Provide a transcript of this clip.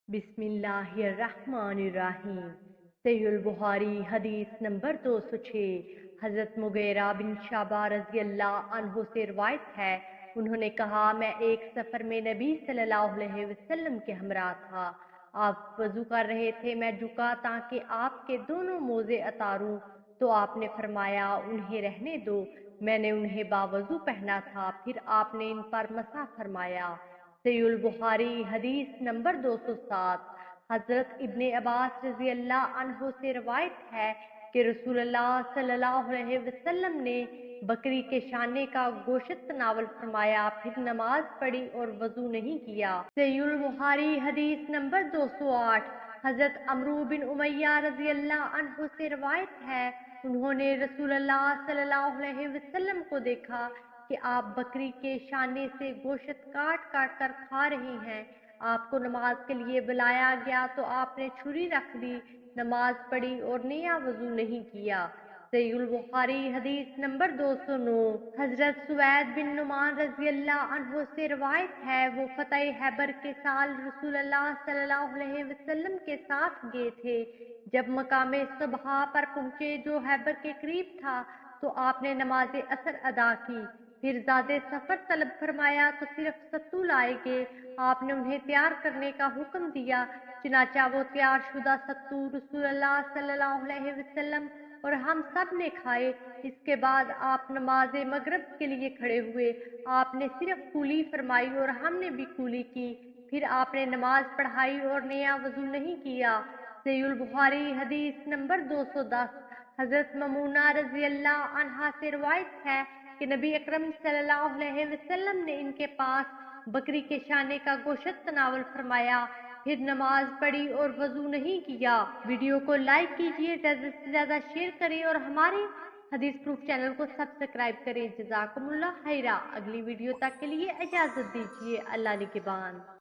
बिस्मिल्लाहिर्रहमानिर्रहीम। सहीहुल बुखारी हदीस नंबर 206। हजरत मुगीरा बिन शाबा रज़ी अल्लाह अन्हु से रिवायत है, उन्होंने कहा, मैं एक सफ़र में नबी सल्लल्लाहु अलैहि वसल्लम के हमरा था। आप वज़ू कर रहे थे, मैं झुका ताकि आपके दोनों मोज़े उतारूं, तो आपने फरमाया, उन्हें रहने दो। मैंने उन्हें बावज़ू पहना था, फिर आपने इन पर मसा फरमाया। सहीहुल बुखारी हदीस नंबर 207। हजरत इब्ने अब्बास रज़ी अल्लाह अन्हु से रवायत है कि रसूलुल्लाह सल्लल्लाहु अलैहि वसल्लम ने बकरी के शाने का गोश्त तनावल फरमाया, फिर नमाज पढ़ी और वजू नहीं किया। सहीहुल बुखारी हदीस नंबर 208। हजरत अमरू बिन उमैया रज़ी अल्लाह अन्हु से रवायत है, उन्होंने रसूलुल्लाह सल्लल्लाहु अलैहि वसल्लम को देखा कि आप बकरी के शाने से गोश्त काट काट कर खा रही हैं। आपको नमाज के लिए बुलाया गया तो आपने छुरी रख दी, नमाज पढ़ी और नया वजू नहीं किया। सहीहुल बुखारी हदीस नंबर 209। हजरत सुवैद बिन नुमान रज़ी अल्लाह अन्हु से रवायत है, वो फतह हैबर के साल रसूलुल्लाह सल्लल्लाहु अलैहि वसल्लम के साथ गए थे। जब मकामे सबहा पर पहुंचे, जो हैबर के करीब था, तो आपने नमाज असर अदा की। फिर ज़ादे सफर तलब फरमाया तो सिर्फ सत्तू लाएगे। आपने उन्हें तैयार करने का हुक्म दिया, चुनाचा वो तैयार शुदा सत्तू रसूलुल्लाह सल्लल्लाहु अलैहि वसल्लम और हम सब ने खाए। इसके बाद आप नमाज मगरिब के लिए खड़े हुए। आपने सिर्फ कूली फरमाई और हमने भी कूली की। फिर आपने नमाज पढ़ाई और नया वजू नहीं किया। सहीहुल बुखारी हदीस नंबर 210। हजरत ममूना रज़ी अल्लाह अन्हा से रिवायत है कि नबी अकरम सल्लल्लाहु अलैहि वसल्लम ने इनके पास बकरी के शाने का गोश्त तनावल फरमाया, फिर नमाज पढ़ी और वजू नहीं किया। वीडियो को लाइक कीजिए, ज़्यादा से ज़्यादा शेयर करें और हमारे हदीस प्रूफ चैनल को सब्सक्राइब करें। जज़ाकुमुल्लाह खैरा। अगली वीडियो तक के लिए इजाज़त दीजिए। अल्लाह निगहबान।